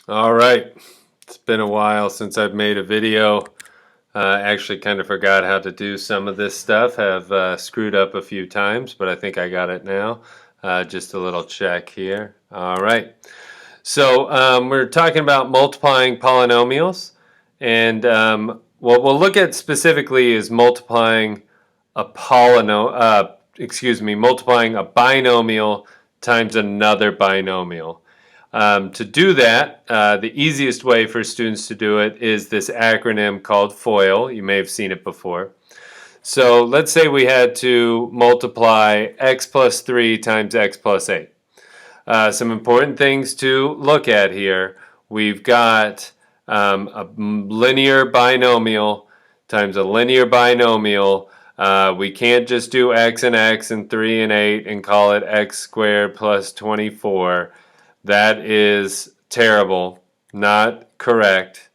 All right, it's been a while since I've made a video. Actually kind of forgot how to do some of this stuff. Have screwed up a few times, but I think I got it now. Just a little check here. All right. So we're talking about multiplying polynomials, and what we'll look at specifically is multiplying a multiplying a binomial times another binomial. To do that, the easiest way for students to do it is this acronym called FOIL. You may have seen it before. So let's say we had to multiply x plus 3 times x plus 8. Some important things to look at here. We've got a linear binomial times a linear binomial. We can't just do x and 3 and 8 and call it x squared plus 24. That is terrible, not correct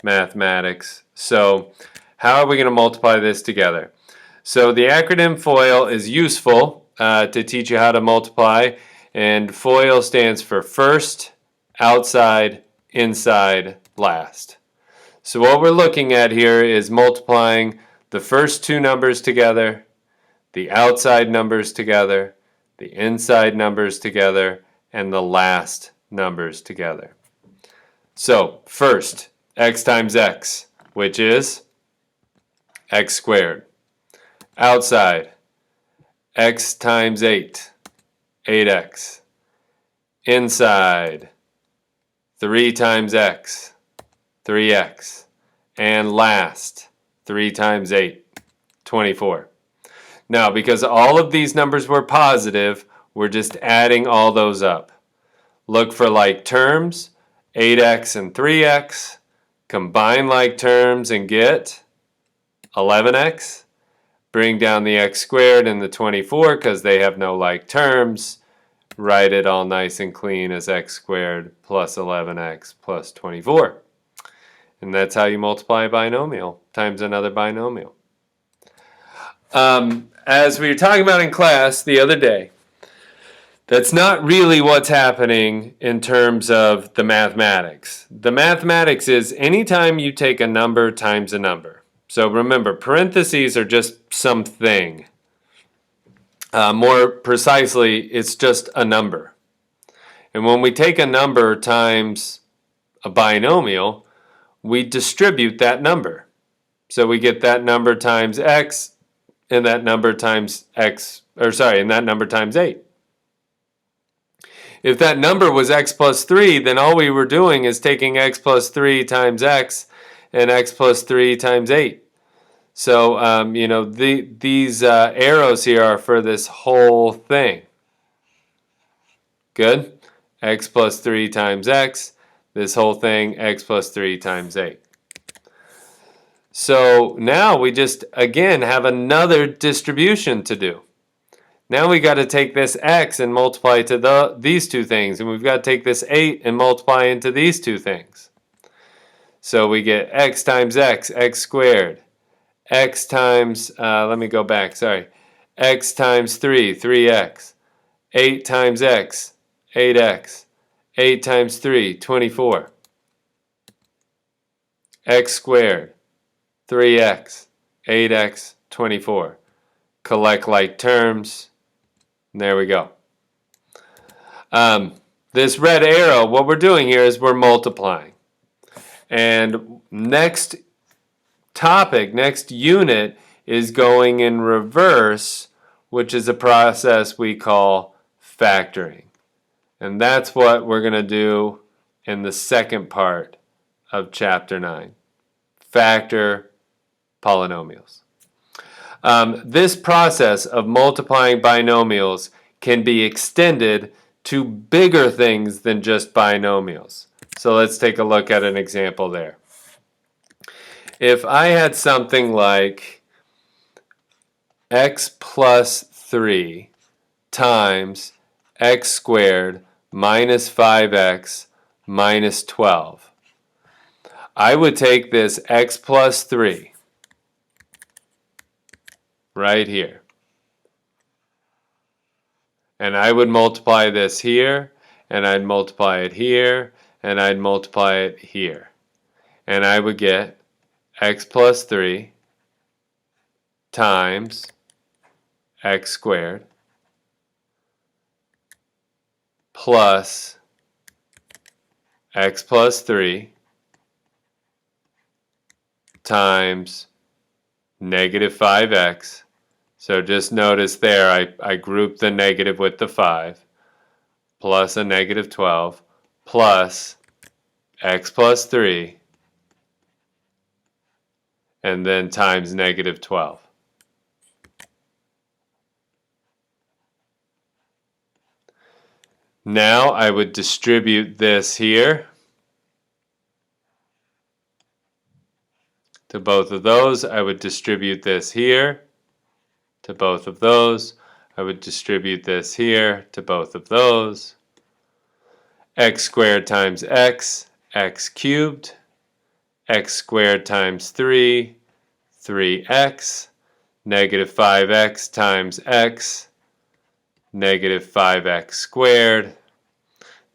mathematics. So how are we going to multiply this together? So the acronym FOIL is useful to teach you how to multiply, and FOIL stands for first, outside, inside, last. So what we're looking at here is multiplying the first two numbers together, the outside numbers together, the inside numbers together, and the last numbers together. So first, x times x, which is x squared. Outside, x times 8, 8x. Inside, 3 times x, 3x. And last, 3 times 8, 24. Now, because all of these numbers were positive, we're just adding all those up. Look for like terms, 8x and 3x. Combine like terms and get 11x. Bring down the x squared and the 24 because they have no like terms. Write it all nice and clean as x squared plus 11x plus 24. And that's how you multiply a binomial times another binomial. As we were talking about in class the other day, that's not really what's happening in terms of the mathematics. The mathematics is anytime you take a number times a number. So remember, parentheses are just something. More precisely, it's just a number. And when we take a number times a binomial, we distribute that number. So we get that number times x, and that number times and that number times 8. If that number was x plus 3, then all we were doing is taking x plus 3 times x and x plus 3 times 8. So, these arrows here are for this whole thing. Good? X plus 3 times x. This whole thing, x plus 3 times 8. So now we just, again, have another distribution to do. Now we got to take this x and multiply it to these two things. And we've got to take this 8 and multiply into these two things. So we get x times x, x squared. X times, x times 3, 3x. 8 times x, 8x. 8 times 3, 24. X squared. 3x, 8x, 24. Collect like terms. And there we go. This red arrow, what we're doing here is we're multiplying. And next topic, next unit is going in reverse, which is a process we call factoring. And that's what we're going to do in the second part of Chapter 9. Factor polynomials. This process of multiplying binomials can be extended to bigger things than just binomials. So let's take a look at an example there. If I had something like x plus 3 times x squared minus 5x minus 12, I would take this x plus 3 right here, and I would multiply this here, and I'd multiply it here, and I'd multiply it here. And I would get x plus 3 times x squared plus x plus 3 times negative 5x. So just notice there I grouped the negative with the 5 plus a negative 12 plus x plus 3 and then times negative 12. Now I would distribute this here to both of those. I would distribute this here to both of those. I would distribute this here to both of those. X squared times x, x cubed. X squared times 3, 3x. Negative 5x times x, negative 5x squared.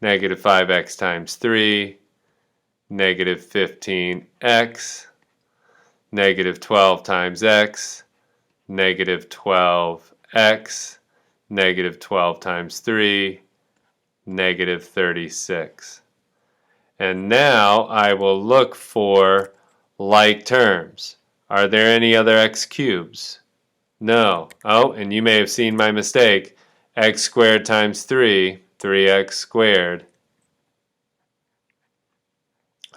Negative 5x times 3, negative 15x. Negative 12 times x, negative 12x, negative 12 times 3, negative 36. And now I will look for like terms. Are there any other x cubes? No. Oh, and you may have seen my mistake. X squared times 3, 3x squared.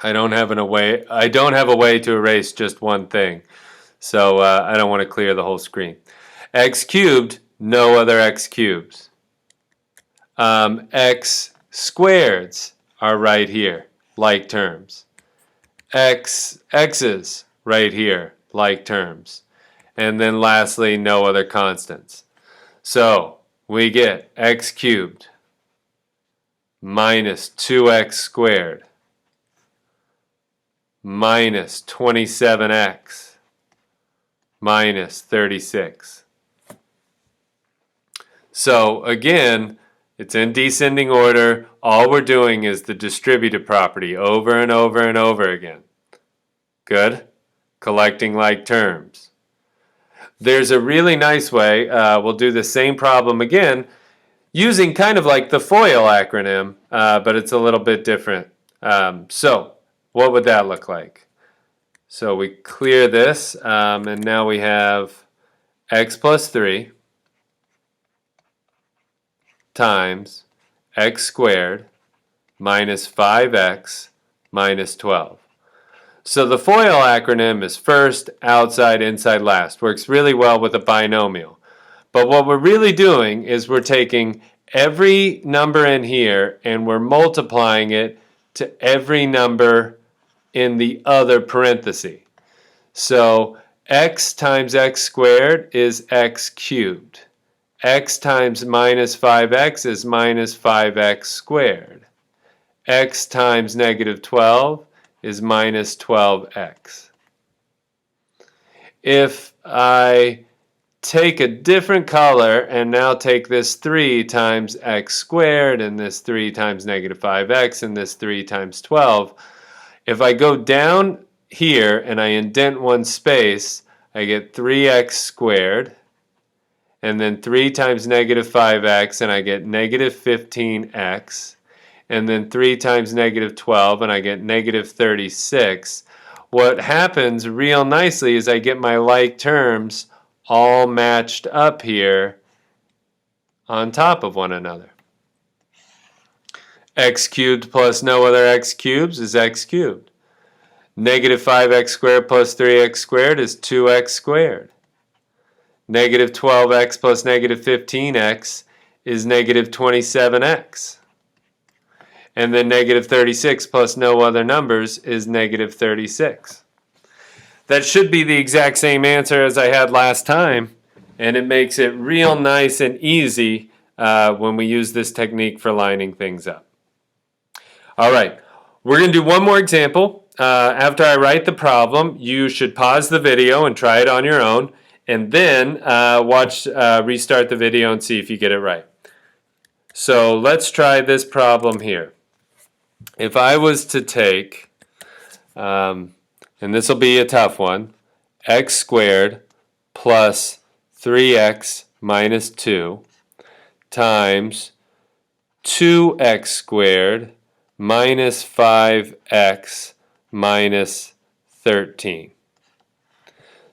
I don't have a way to erase just one thing. So I don't want to clear the whole screen. X cubed, no other x cubes. X squareds are right here, like terms. X's right here, like terms. And then lastly, no other constants. So we get x cubed minus 2x squared minus 27x minus 36. So again, it's in descending order. All we're doing is the distributive property over and over and over again. Good? Collecting like terms. There's a really nice way, we'll do the same problem again, using kind of like the FOIL acronym, but it's a little bit different. So what would that look like? So we clear this, and now we have x plus 3 times x squared minus 5x minus 12. So the FOIL acronym is first, outside, inside, last. Works really well with a binomial. But what we're really doing is we're taking every number in here and we're multiplying it to every number in the other parenthesis. So x times x squared is x cubed. X times minus 5x is minus 5x squared. X times negative 12 is minus 12x. If I take a different color and now take this 3 times x squared and this 3 times negative 5x and this 3 times 12, if I go down here and I indent one space, I get 3x squared and then 3 times negative 5x and I get negative 15x and then 3 times negative 12 and I get negative 36. What happens real nicely is I get my like terms all matched up here on top of one another. X cubed plus no other x cubes is x cubed. Negative 5x squared plus 3x squared is 2x squared. Negative 12x plus negative 15x is negative 27x. And then negative 36 plus no other numbers is negative 36. That should be the exact same answer as I had last time, and it makes it real nice and easy when we use this technique for lining things up. All right, we're going to do one more example. After I write the problem, you should pause the video and try it on your own, and then restart the video and see if you get it right. So let's try this problem here. if I was to take, and this will be a tough one, x squared plus 3x minus 2 times 2x squared minus 5x minus 13.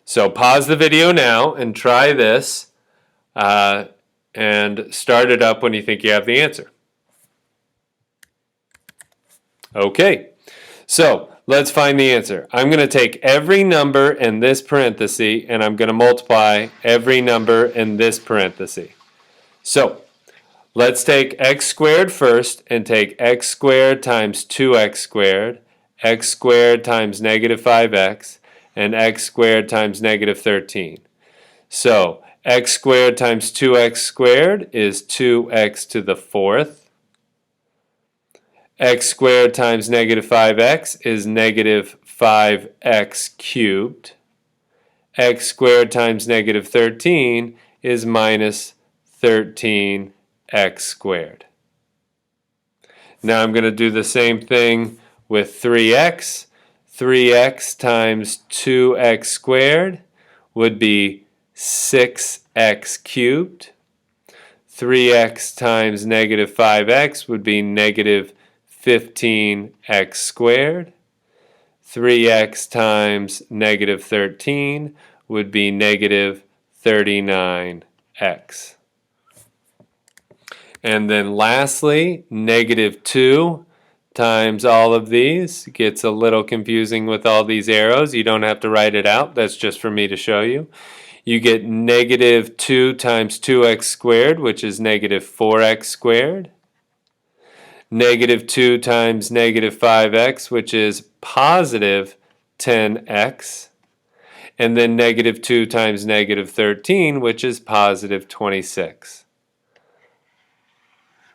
So pause the video now and try this and start it up when you think you have the answer. Okay, so let's find the answer. I'm going to take every number in this parenthesis and I'm going to multiply every number in this parenthesis. So let's take x squared first and take x squared times 2x squared, x squared times negative 5x, and x squared times negative 13. So x squared times 2x squared is 2x to the 4th. X squared times negative 5x is negative 5x cubed. X squared times negative 13 is minus 13x squared. Now I'm going to do the same thing with 3x. 3x times 2x squared would be 6x cubed. 3x times negative 5x would be negative 15x squared. 3x times negative 13 would be negative 39x. And then lastly, negative 2 times all of these. It gets a little confusing with all these arrows. You don't have to write it out. That's just for me to show you. You get negative 2 times 2x squared, which is negative 4x squared. Negative 2 times negative 5x, which is positive 10x. And then negative 2 times negative 13, which is positive 26.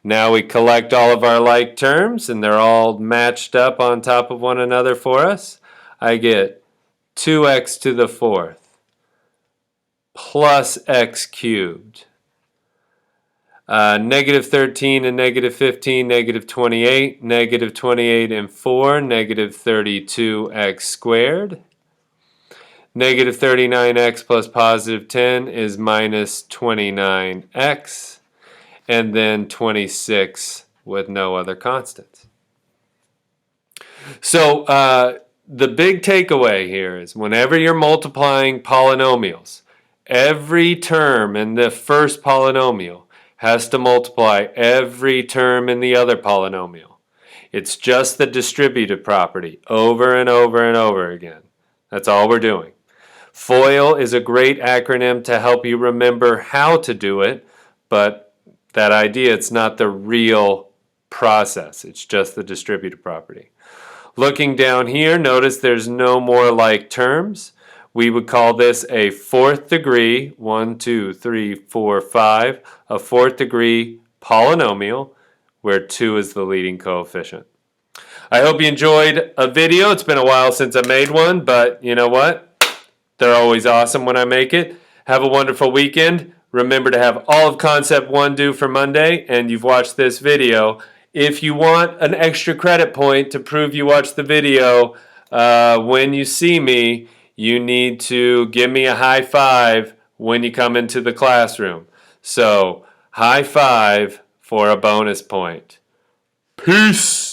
Now we collect all of our like terms, and they're all matched up on top of one another for us. I get 2x to the 4th plus x cubed. Negative 13 and negative 15, negative 28. Negative 28 and 4, negative 32x squared. Negative 39x plus positive 10 is minus 29x. And then 26 with no other constants. So the big takeaway here is whenever you're multiplying polynomials, every term in the first polynomial has to multiply every term in the other polynomial. It's just the distributive property over and over and over again. That's all we're doing. FOIL is a great acronym to help you remember how to do it, but that idea, it's not the real process. It's just the distributive property. Looking down here, notice there's no more like terms. We would call this a fourth degree, 1, 2, 3, 4, 5, a fourth degree polynomial where 2 is the leading coefficient. I hope you enjoyed a video. It's been a while since I made one, but you know what? They're always awesome when I make it. Have a wonderful weekend. Remember to have all of Concept 1 due for Monday, and you've watched this video. If you want an extra credit point to prove you watched the video, when you see me, you need to give me a high five when you come into the classroom. So, high five for a bonus point. Peace!